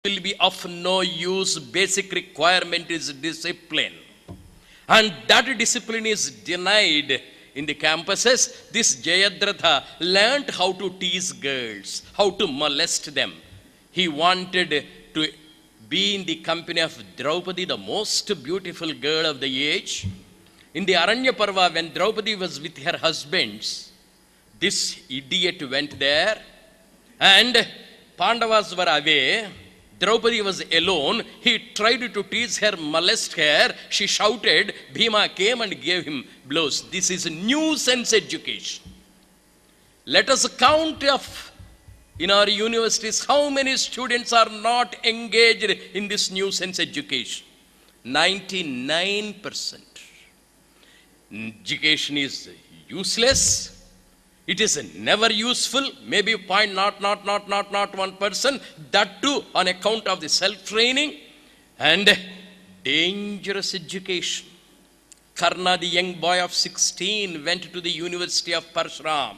will be of no use. Basic requirement is discipline. And that discipline is denied in the campuses. This Jayadratha learnt how to tease girls, how to molest them. He wanted to be in the company of Draupadi, the most beautiful girl of the age. In the Aranya Parva, when Draupadi was with her husbands, this idiot went there and Pandavas were away. Draupadi was alone. He tried to tease her, molest her. She shouted. Bhima came and gave him blows. This is nuisance education. Let us count of in our universities how many students are not engaged in this nuisance education. 99%. Education is useless. It is never useful, maybe 0.1%, that too on account of the self-training and dangerous education. Karna, the young boy of 16, went to the University of Parshuram.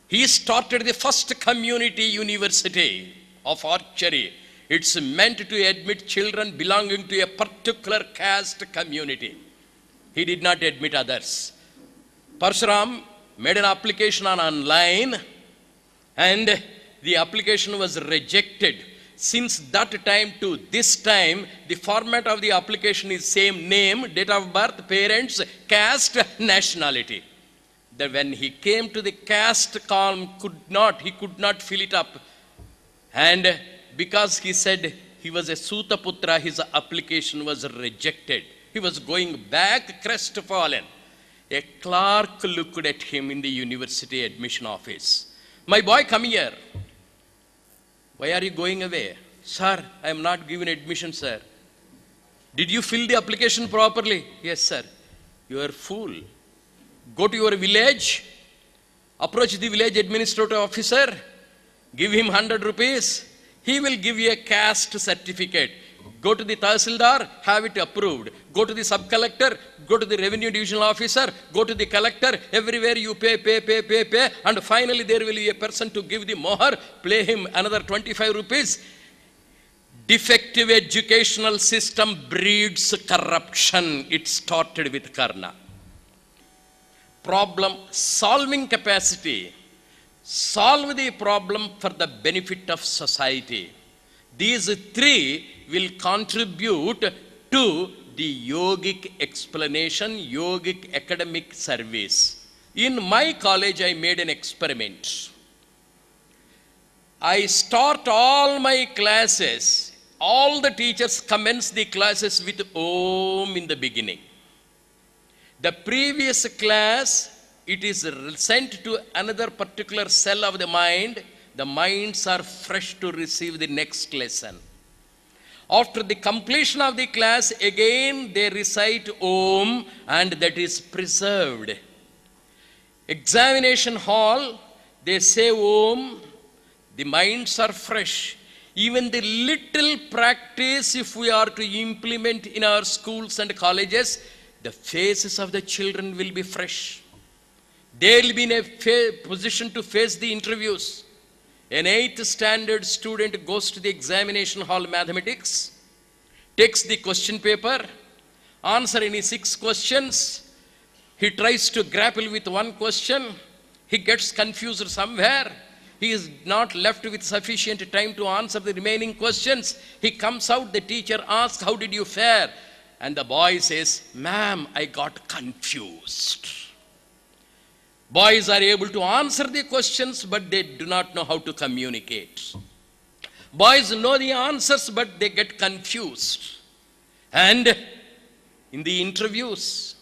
He started the first community university of archery. It's meant to admit children belonging to a particular caste community. He did not admit others. Parshuram made an application online and the application was rejected. Since that time to this time, the format of the application is same: name, date of birth, parents, caste, nationality. That when he came to the caste column, he could not fill it up. And because he said he was a Sutaputra, his application was rejected. He was going back crestfallen. A clerk looked at him in the university admission office. My boy, come here. Why are you going away? Sir, I am not given admission, sir. Did you fill the application properly? Yes, sir. You are a fool. Go to your village, approach the village administrative officer, give him 100 rupees. He will give you a caste certificate. Go to the Tahsildar, have it approved. Go to the sub-collector, go to the revenue divisional officer, go to the collector, everywhere you pay. And finally there will be a person to give the mohar, pay him another 25 rupees. Defective educational system breeds corruption. It started with Karna. Problem solving capacity. Solve the problem for the benefit of society. These three will contribute to the yogic explanation, yogic academic service. In my college, I made an experiment. I start all my classes, all the teachers commence the classes with Om in the beginning. The previous class, it is sent to another particular cell of the mind. The minds are fresh to receive the next lesson. After the completion of the class, again they recite Om and that is preserved. Examination hall, they say Om, the minds are fresh. Even the little practice, if we are to implement in our schools and colleges, the faces of the children will be fresh. They will be in a position to face the interviews. An 8th standard student goes to the examination hall mathematics, takes the question paper, answer any 6 questions. He tries to grapple with one question. He gets confused somewhere. He is not left with sufficient time to answer the remaining questions. He comes out, the teacher asks, how did you fare? And the boy says, ma'am, I got confused. Boys are able to answer the questions, but they do not know how to communicate. Boys know the answers, but they get confused. And in the interviews,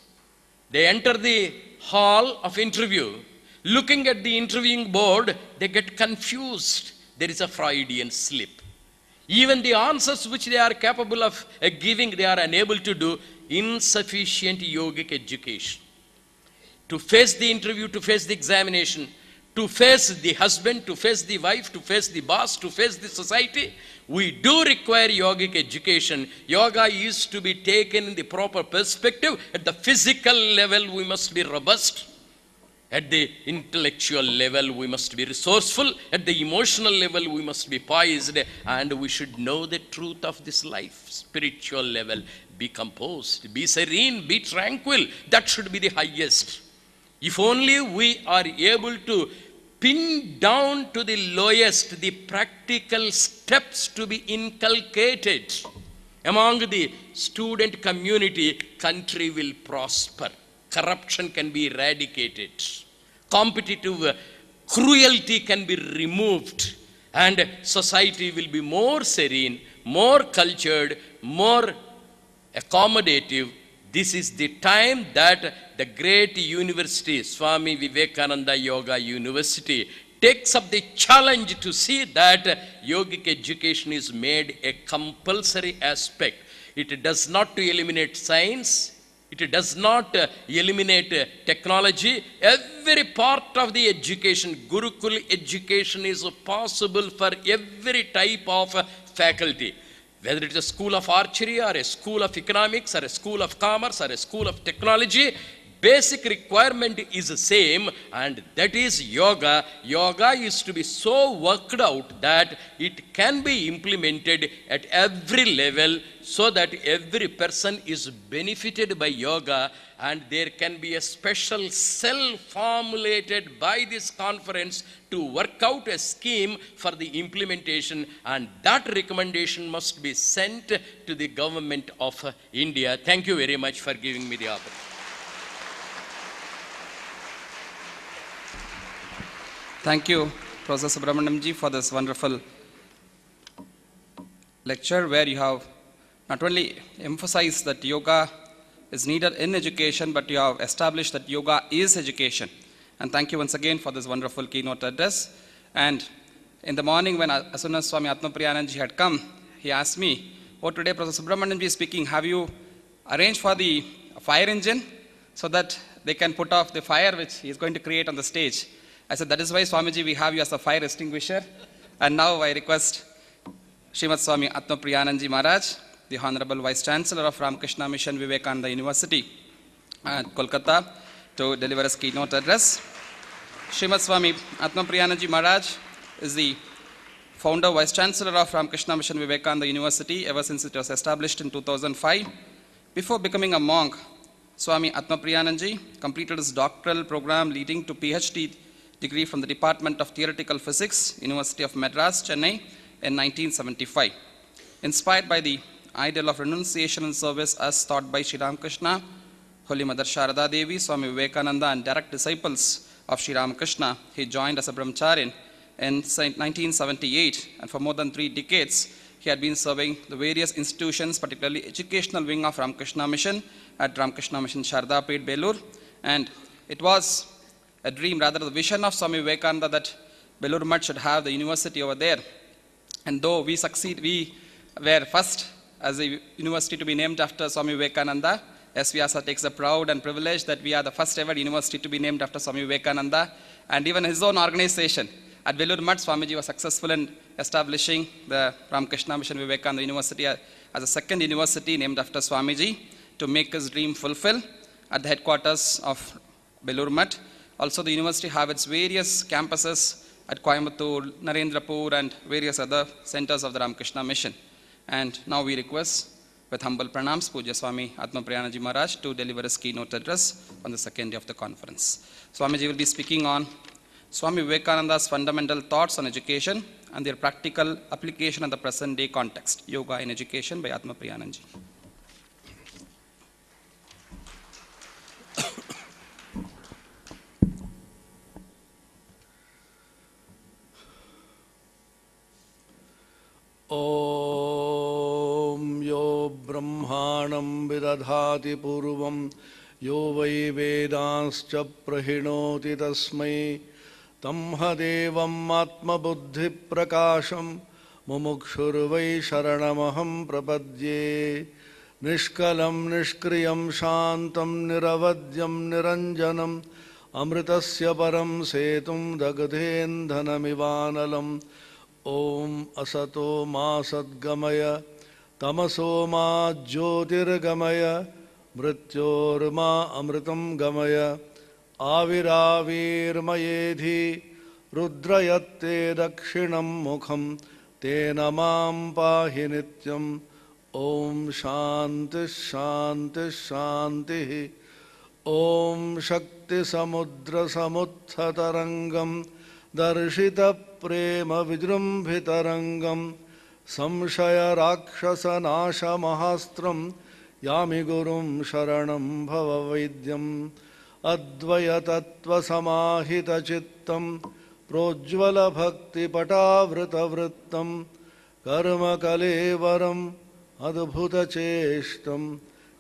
they enter the hall of interview. Looking at the interviewing board, they get confused. There is a Freudian slip. Even the answers which they are capable of giving, they are unable to do. Insufficient yogic education. To face the interview, to face the examination, to face the husband, to face the wife, to face the boss, to face the society, we do require yogic education. Yoga is to be taken in the proper perspective. At the physical level, we must be robust. At the intellectual level, we must be resourceful. At the emotional level, we must be poised. And we should know the truth of this life. Spiritual level, be composed, be serene, be tranquil. That should be the highest. If only we are able to pin down to the lowest the practical steps to be inculcated among the student community, country will prosper. Corruption can be eradicated. Competitive cruelty can be removed. And society will be more serene, more cultured, more accommodative. This is the time that the great university, Swami Vivekananda Yoga University, takes up the challenge to see that yogic education is made a compulsory aspect. It does not to eliminate science. It does not eliminate technology. Every part of the education, Gurukul education, is possible for every type of faculty. Whether it is a school of archery or a school of economics or a school of commerce or a school of technology, basic requirement is the same, and that is yoga. Yoga is to be so worked out that it can be implemented at every level, so that every person is benefited by yoga. And there can be a special cell formulated by this conference to work out a scheme for the implementation, and that recommendation must be sent to the government of India. Thank you very much for giving me the opportunity. Thank you, Professor Subramaniam ji, for this wonderful lecture, where you have not only emphasized that yoga is needed in education, but you have established that yoga is education. And thank you once again for this wonderful keynote address. And in the morning, when as soon as Swami Atmapriyanand ji had come, he asked me, "Oh, today Professor Subramaniam ji is speaking. Have you arranged for the fire engine so that they can put off the fire which he is going to create on the stage?" I said, "That is why, Swamiji, we have you as a fire extinguisher." And now I request Srimad Swami Atmapriyanand ji Maharaj, the Honorable Vice Chancellor of Ramakrishna Mission Vivekananda University at Kolkata, to deliver his keynote address. Srimad Swami Atmapriyanand ji Maharaj is the founder, Vice Chancellor of Ramakrishna Mission Vivekananda University ever since it was established in 2005. Before becoming a monk, Swami Atmapriyanand ji completed his doctoral program leading to PhD degree from the Department of Theoretical Physics, University of Madras, Chennai in 1975. Inspired by the ideal of renunciation and service as taught by Sri Ramakrishna, Holy Mother Sharada Devi, Swami Vivekananda, and direct disciples of Sri Ramakrishna, he joined as a brahmacharian in 1978, and for more than 3 decades, he had been serving the various institutions, particularly educational wing of Ramakrishna Mission at Ramakrishna Mission Shardapet, Belur. And it was a dream, rather the vision of Swami Vivekananda, that Belur Mutt should have the university over there. And though we were first as a university to be named after Swami Vivekananda, SVIASA takes the proud and privilege that we are the first ever university to be named after Swami Vivekananda. And even his own organization at Belur Mutt, Swamiji was successful in establishing the Ramakrishna Mission Vivekananda University as a second university named after Swamiji, to make his dream fulfill at the headquarters of Belur Mutt. Also, the university have its various campuses at Coimbatore, Narendrapur, and various other centers of the Ramakrishna Mission. And now we request, with humble pranams, Puja Swami Atmapriyanand ji Maharaj to deliver his keynote address on the second day of the conference. Swamiji will be speaking on Swami Vivekananda's fundamental thoughts on education and their practical application in the present day context. Yoga in Education by Atmapriyanand ji. ॐ यो ब्रह्माणं विदधाति पूर्वं यो वै वेदांश्च प्रहिणोति तस्मै तंहदेवम् आत्मबुद्धिप्रकाशं मुमुक्षुर्वै शरणमहं प्रपद्ये निष्कलं निष्क्रियं शान्तं निरवध्यं निरञ्जनम् अमृतस्य परं सेतुं दग्धेन्धनमिवानलम् ॐ असतो मा सद्गमय तमसो मा ज्योतिर्गमय मृत्योर्मा अमृतं गमय आविराविर्मयेधि रुद्रयत्ते दक्षिणं मुखं तेन मां पाहि नित्यम् ॐ शान्ति शान्ति शान्तिः ॐ शक्तिसमुद्रसमुत्थतरङ्गं दर्शितप्रेमविजृम्भितरङ्गं संशयराक्षसनाशमहास्त्रं यामि गुरुं शरणं भववैद्यम् अद्वयतत्त्वसमाहितचित्तं प्रोज्ज्वलभक्तिपटावृतवृत्तं कर्मकलेवरम् अद्भुतचेष्टं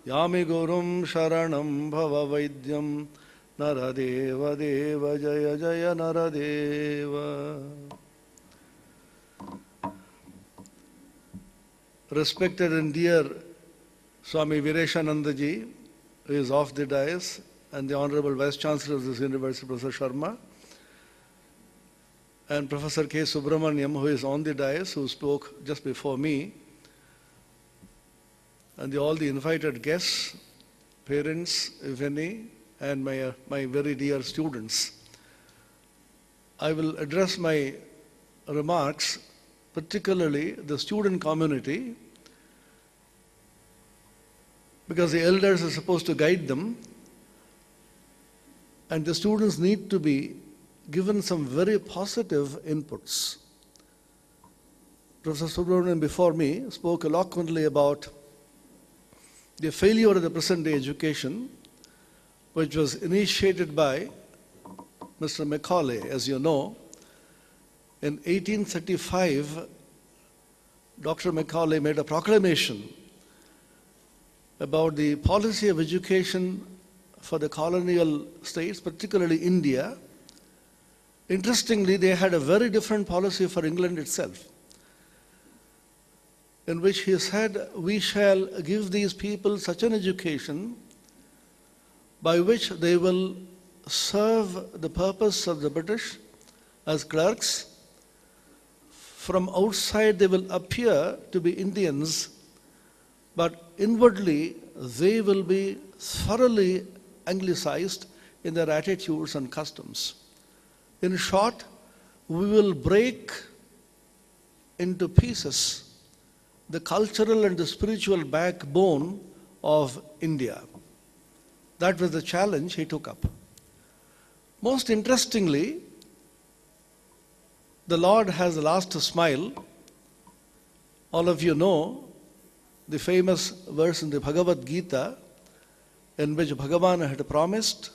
यामि गुरुं शरणं भववैद्यं नरदेव देव जय जय Nardev. Respected and dear Swami Vireshananda ji, who is off the dais, and the Honorable Vice Chancellor of this University, Professor Sharma, and Professor K. Subramaniam, who is on the dais, who spoke just before me, and all the invited guests, parents, if any, and my very dear students. I will address my remarks, particularly the student community, because the elders are supposed to guide them, and the students need to be given some very positive inputs. Professor Subramanian before me spoke eloquently about the failure of the present day education, which was initiated by Mr. Macaulay. As you know, in 1835, Dr. Macaulay made a proclamation about the policy of education for the colonial states, particularly India. Interestingly, they had a very different policy for England itself, in which he said, we shall give these people such an education by which they will serve the purpose of the British as clerks. From outside they will appear to be Indians, but inwardly they will be thoroughly anglicized in their attitudes and customs. In short, we will break into pieces the cultural and the spiritual backbone of India. That was the challenge he took up. Most interestingly, the Lord has the last smile. All of you know the famous verse in the Bhagavad Gita, in which Bhagavan had promised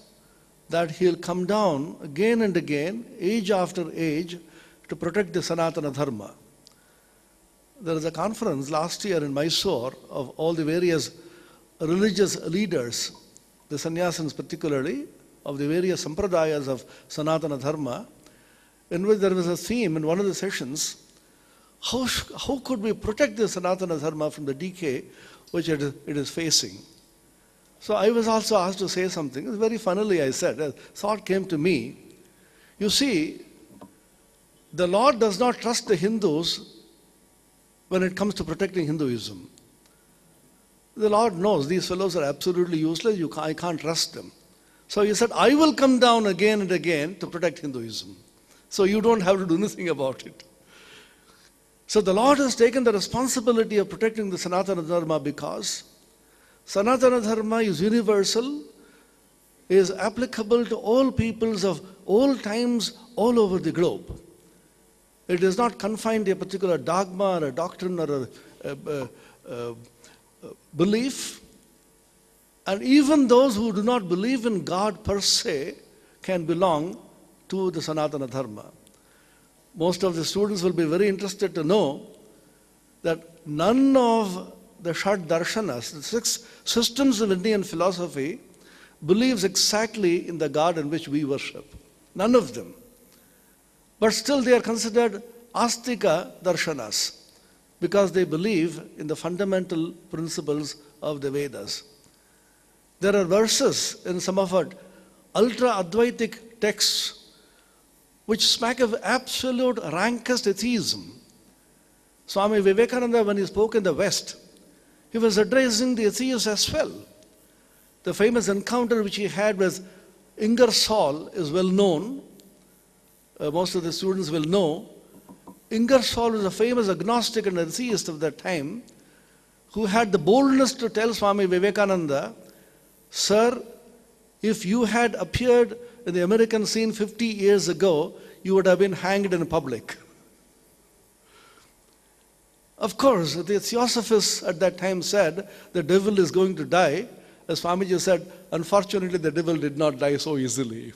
that he'll come down again and again, age after age, to protect the Sanatana Dharma. There was a conference last year in Mysore of all the various religious leaders, the sannyasins particularly, of the various sampradayas of Sanatana Dharma, in which there was a theme in one of the sessions, how could we protect the Sanatana Dharma from the decay which it is facing? So I was also asked to say something. Very funnily I said, a thought came to me. You see, the Lord does not trust the Hindus when it comes to protecting Hinduism. The Lord knows these fellows are absolutely useless. I can't trust them. So he said, I will come down again and again to protect Hinduism. So you don't have to do anything about it. So the Lord has taken the responsibility of protecting the Sanatana Dharma because Sanatana Dharma is universal, is applicable to all peoples of all times all over the globe. It is not confined to a particular dogma or a doctrine or a belief. And even those who do not believe in God per se can belong to the Sanatana Dharma. Most of the students will be very interested to know that none of the Shad Darshanas, the 6 systems of Indian philosophy, believes exactly in the God in which we worship. None of them. But still they are considered Astika Darshanas because they believe in the fundamental principles of the Vedas. There are verses in some of our ultra-Advaitic texts which smack of absolute rankest atheism. Swami Vivekananda, when he spoke in the West, he was addressing the atheists as well. The famous encounter which he had with Ingersoll is well known. Most of the students will know. Ingersoll was a famous agnostic and atheist of that time who had the boldness to tell Swami Vivekananda, "Sir, if you had appeared in the American scene 50 years ago, you would have been hanged in public." Of course, the Theosophists at that time said the devil is going to die. As Swamiji said, unfortunately, the devil did not die so easily.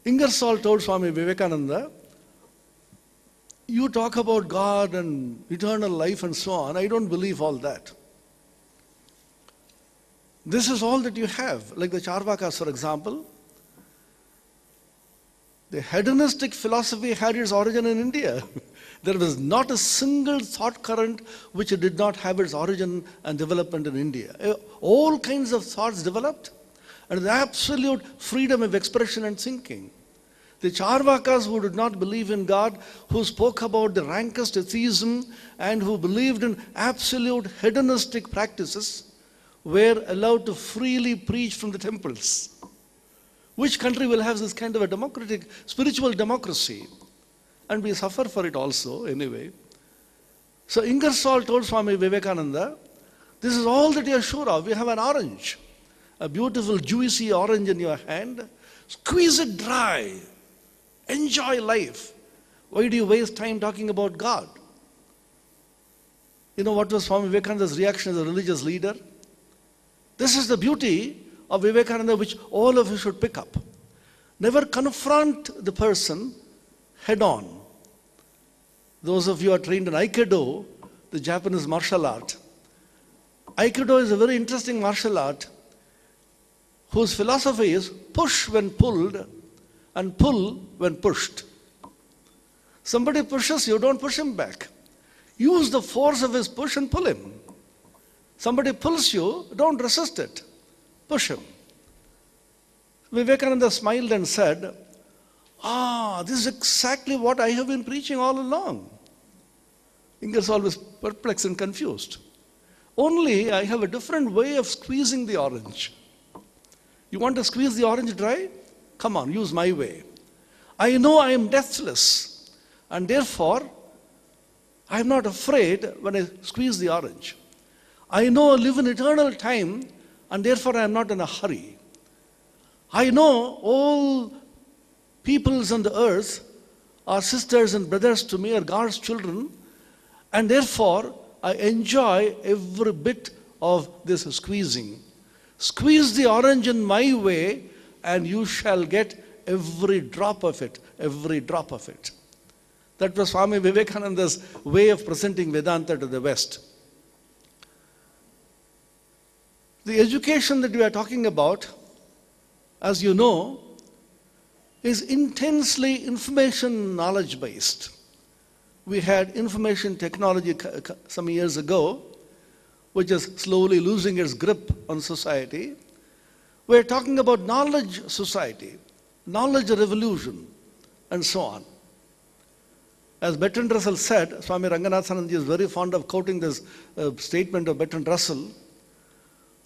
Ingersoll told Swami Vivekananda, "You talk about God and eternal life and so on. I don't believe all that. This is all that you have." Like the Charvakas, for example. The hedonistic philosophy had its origin in India. There was not a single thought current which did not have its origin and development in India. All kinds of thoughts developed, and the absolute freedom of expression and thinking. The Charvakas, who did not believe in God, who spoke about the rankest atheism and who believed in absolute hedonistic practices, were allowed to freely preach from the temples. Which country will have this kind of a democratic, spiritual democracy? And we suffer for it also, anyway. So Ingersoll told Swami Vivekananda, "This is all that you are sure of. You have an orange, a beautiful juicy orange in your hand. Squeeze it dry. Enjoy life. Why do you waste time talking about God?" You know what was Swami Vivekananda's reaction as a religious leader? This is the beauty of Vivekananda which all of us should pick up. Never confront the person head on. Those of you who are trained in Aikido, the Japanese martial art. Aikido is a very interesting martial art whose philosophy is push when pulled and pull when pushed. Somebody pushes you, don't push him back. Use the force of his push and pull him. Somebody pulls you, don't resist it. Push him. Vivekananda smiled and said, "This is exactly what I have been preaching all along." Ingersoll was perplexed and confused. "Only I have a different way of squeezing the orange. You want to squeeze the orange dry? Come on, use my way. I know I am deathless, and therefore I am not afraid when I squeeze the orange. I know I live in eternal time, and therefore I am not in a hurry. I know all peoples on the earth are sisters and brothers to me, are God's children, and therefore I enjoy every bit of this squeezing. Squeeze the orange in my way, and you shall get every drop of it, every drop of it." That was Swami Vivekananda's way of presenting Vedanta to the West. The education that we are talking about, as you know, is intensely information knowledge based. We had information technology some years ago, which is slowly losing its grip on society. We're talking about knowledge society, knowledge revolution, and so on. As Bertrand Russell said, Swami Ranganathananji is very fond of quoting this statement of Bertrand Russell: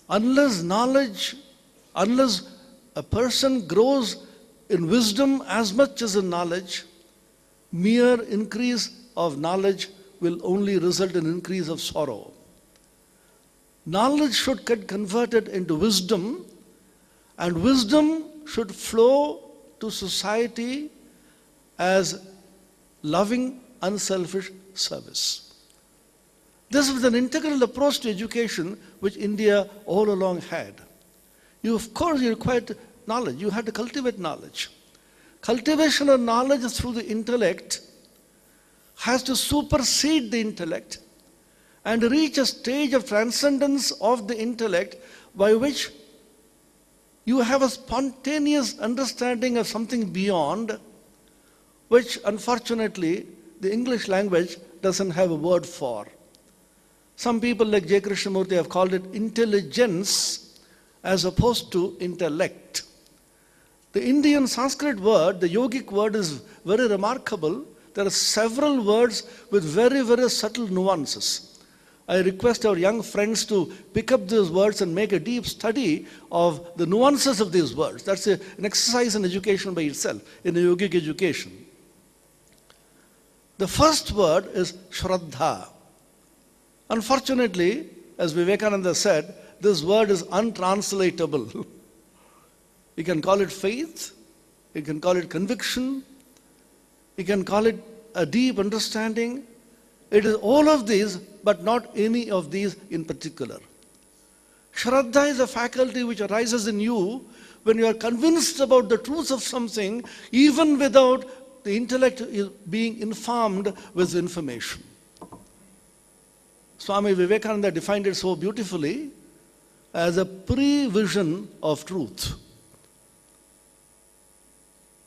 unless a person grows in wisdom as much as in knowledge, mere increase of knowledge will only result in increase of sorrow. Knowledge should get converted into wisdom, and wisdom should flow to society as loving, unselfish service. This was an integral approach to education which India all along had. Of course, you required knowledge. You had to cultivate knowledge. Cultivation of knowledge through the intellect has to supersede the intellect and reach a stage of transcendence of the intellect by which you have a spontaneous understanding of something beyond, which unfortunately the English language doesn't have a word for. Some people like J. Krishnamurti have called it intelligence as opposed to intellect. The Indian Sanskrit word, the yogic word, is very remarkable. There are several words with very, very subtle nuances. I request our young friends to pick up these words and make a deep study of the nuances of these words. That's an exercise in education by itself, in a yogic education. The first word is Shraddha. Unfortunately, as Vivekananda said, this word is untranslatable. You can call it faith, you can call it conviction, you can call it a deep understanding. It is all of these, but not any of these in particular. Shraddha is a faculty which arises in you when you are convinced about the truth of something, even without the intellect being informed with information. Swami Vivekananda defined it so beautifully as a prevision of truth.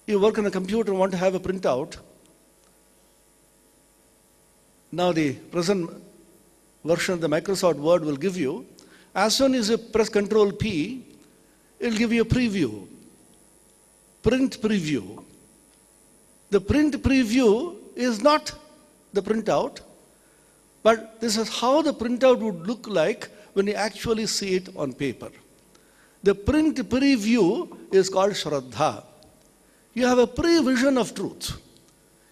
You work on a computer and want to have a printout. Now the present version of the Microsoft Word will give you, as soon as you press Ctrl P, it will give you a preview, print preview. The print preview is not the printout, but this is how the printout would look like when you actually see it on paper. The print preview is called Shraddha. You have a prevision of truth.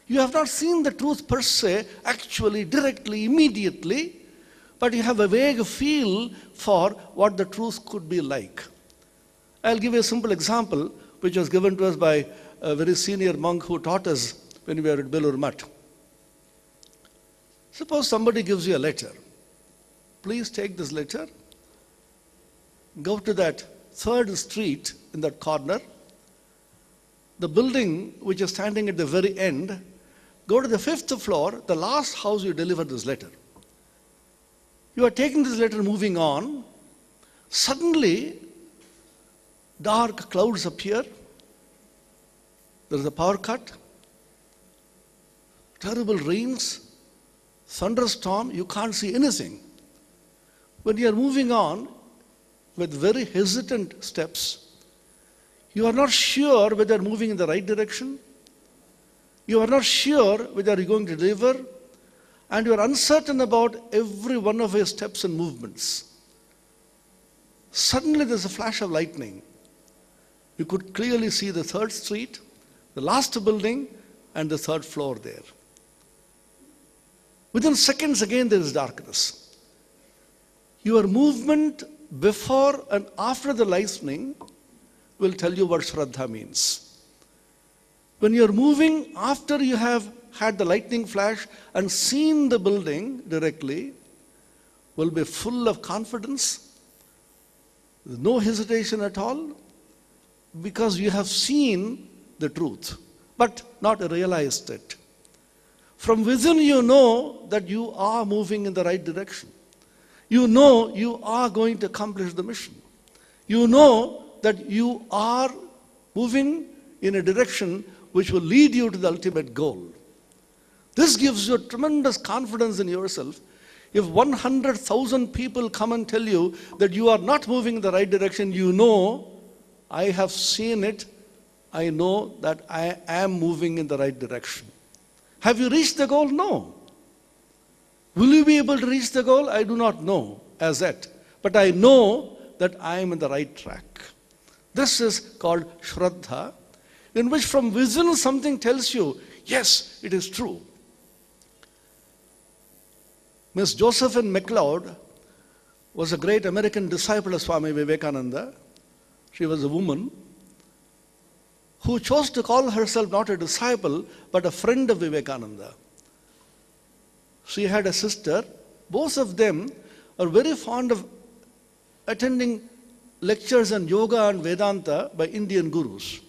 You have not seen the truth per se, actually, directly, immediately, but you have a vague feel for what the truth could be like. I'll give you a simple example, which was given to us by a very senior monk who taught us when we were at Belur Mutt. Suppose somebody gives you a letter. Please take this letter, go to that 3rd street in that corner, the building which is standing at the very end, go to the 5th floor, the last house you deliver this letter. You are taking this letter, moving on. Suddenly, dark clouds appear. There is a power cut, terrible rains, thunderstorm, you can't see anything. When you are moving on with very hesitant steps, you are not sure whether you are moving in the right direction. You are not sure whether you are going to deliver, and you are uncertain about every one of your steps and movements. Suddenly there is a flash of lightning. You could clearly see the 3rd street, the last building, and the 3rd floor there. Within seconds again there is darkness. Your movement before and after the lightning will tell you what Shraddha means. When you are moving after you have had the lightning flash and seen the building directly, will be full of confidence, no hesitation at all, because you have seen the truth, but not realized it. From within you know that you are moving in the right direction. You know you are going to accomplish the mission. You know that you are moving in a direction which will lead you to the ultimate goal. This gives you tremendous confidence in yourself. If 100,000 people come and tell you that you are not moving in the right direction, you know, I have seen it, I know that I am moving in the right direction. Have you reached the goal? No. Will you be able to reach the goal? I do not know as yet. But I know that I am in the right track. This is called Shraddha, in which from within something tells you, yes, it is true. Miss Josephine MacLeod was a great American disciple of Swami Vivekananda. She was a woman who chose to call herself not a disciple, but a friend of Vivekananda. She had a sister. Both of them are very fond of attending lectures on yoga and Vedanta by Indian gurus.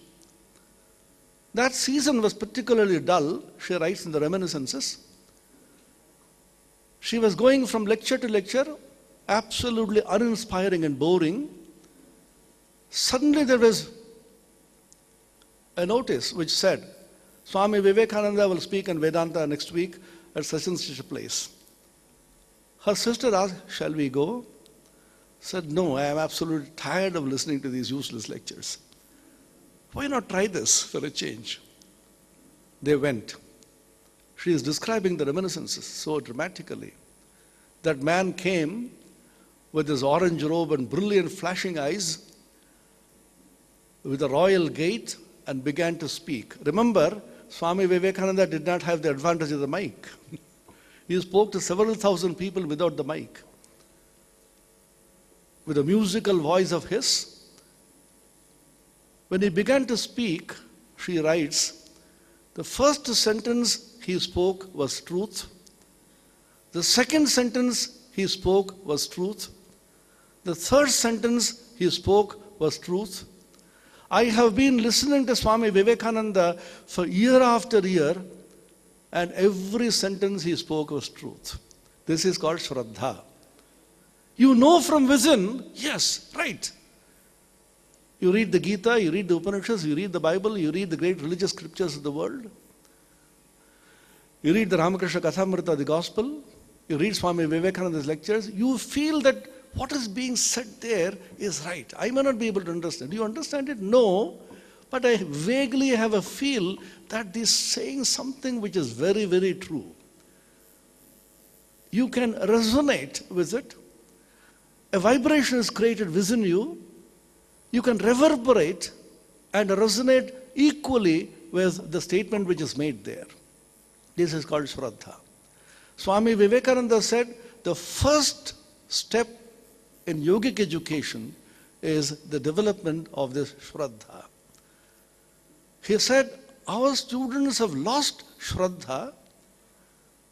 That season was particularly dull, she writes in the Reminiscences. She was going from lecture to lecture, absolutely uninspiring and boring. Suddenly there was a notice which said, Swami Vivekananda will speak on Vedanta next week at such and such a place. Her sister asked, shall we go? Said, no, I am absolutely tired of listening to these useless lectures. Why not try this for a change? They went. She is describing the Reminiscences so dramatically. that man came with his orange robe and brilliant flashing eyes with a royal gait and began to speak. Remember, Swami Vivekananda did not have the advantage of the mic. He spoke to several thousand people without the mic. With a musical voice of his, when he began to speak, she writes, the first sentence he spoke was truth. The second sentence he spoke was truth. The third sentence he spoke was truth. I have been listening to Swami Vivekananda for year after year, and every sentence he spoke was truth. This is called Shraddha. You know from within, yes, right. You read the Gita, you read the Upanishads, you read the Bible, you read the great religious scriptures of the world. You read the Ramakrishna Kathamrita, the Gospel. You read Swami Vivekananda's lectures. You feel that what is being said there is right. I may not be able to understand. Do you understand it? No. But I vaguely have a feel that he's saying something which is very, very true. You can resonate with it. A vibration is created within you. You can reverberate and resonate equally with the statement which is made there. This is called Shraddha. Swami Vivekananda said the first step in yogic education is the development of this Shraddha. He said, our students have lost Shraddha.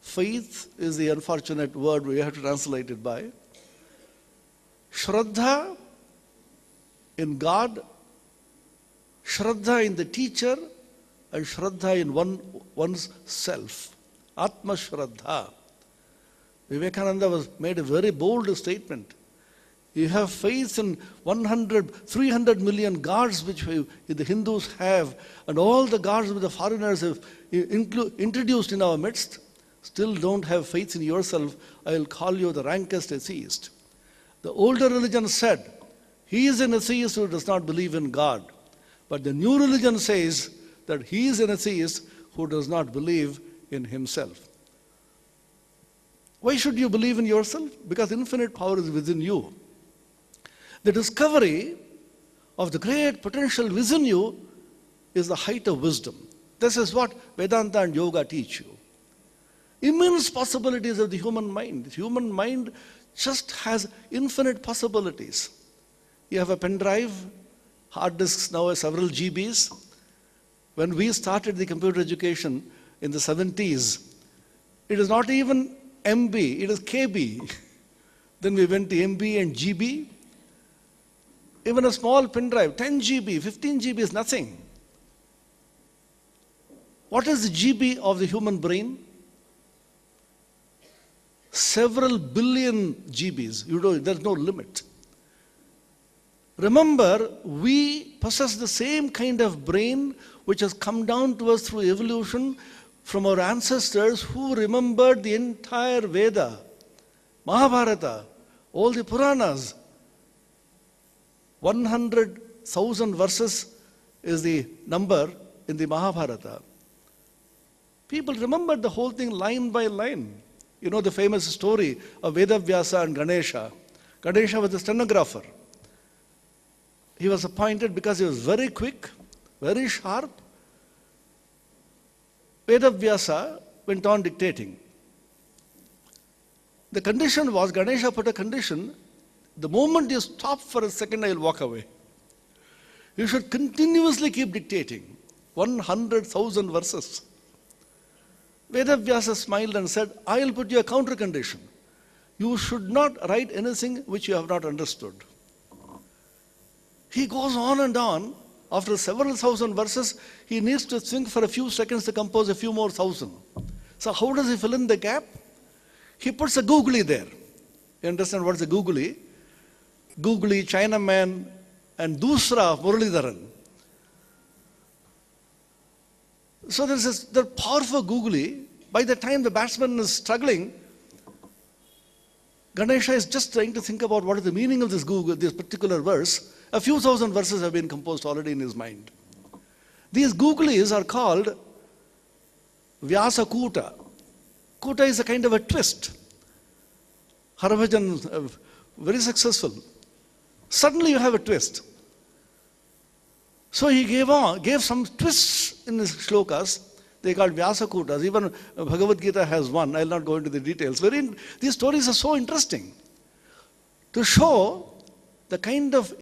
Faith is the unfortunate word we have to translate it by. Shraddha in God, Shraddha in the teacher, and Shraddha in one's self. Atma Shraddha. Vivekananda made a very bold statement. You have faith in 300 million gods which the Hindus have, and all the gods which the foreigners have introduced in our midst, still don't have faith in yourself. I will call you the rankest atheist. The older religion said, he is an atheist who does not believe in God. But the new religion says that he is an atheist who does not believe in himself. Why should you believe in yourself? Because infinite power is within you. The discovery of the great potential within you is the height of wisdom. This is what Vedanta and Yoga teach you. Immense possibilities of the human mind. The human mind just has infinite possibilities. You have a pen drive, hard disks now are several GBs. When we started the computer education in the 70s, it is not even MB, it is KB. Then we went to MB and GB. Even a small pen drive, 10 GB, 15 GB is nothing. What is the GB of the human brain? Several billion GBs. You know, there's no limit. Remember, we possess the same kind of brain which has come down to us through evolution from our ancestors who remembered the entire Veda, Mahabharata, all the Puranas. 100,000 verses is the number in the Mahabharata. People remembered the whole thing line by line. You know the famous story of Vedavyasa and Ganesha. Ganesha was a stenographer. He was appointed because he was very quick, very sharp. Vedavyasa went on dictating. The condition was, Ganesha put a condition, the moment you stop for a second, I will walk away. You should continuously keep dictating. 100,000 verses. Vedavyasa smiled and said, I will put you a counter condition. You should not write anything which you have not understood. He goes on and on. After several thousand verses, he needs to think for a few seconds to compose a few more thousand. So how does he fill in the gap? He puts a googly there. You understand what's a googly? Googly, Chinaman, and Dusra of Muralidharan. So there's the powerful googly. By the time the batsman is struggling, Ganesha is just trying to think about what is the meaning of this particular verse. A few thousand verses have been composed already in his mind. These googlies are called Vyasa Kuta. Kuta is a kind of a twist. Harbhajan, very successful. Suddenly you have a twist. So he gave some twists in his shlokas. They called Vyasakutas. Even Bhagavad Gita has one. I'll not go into the details. These stories are so interesting to show the kind of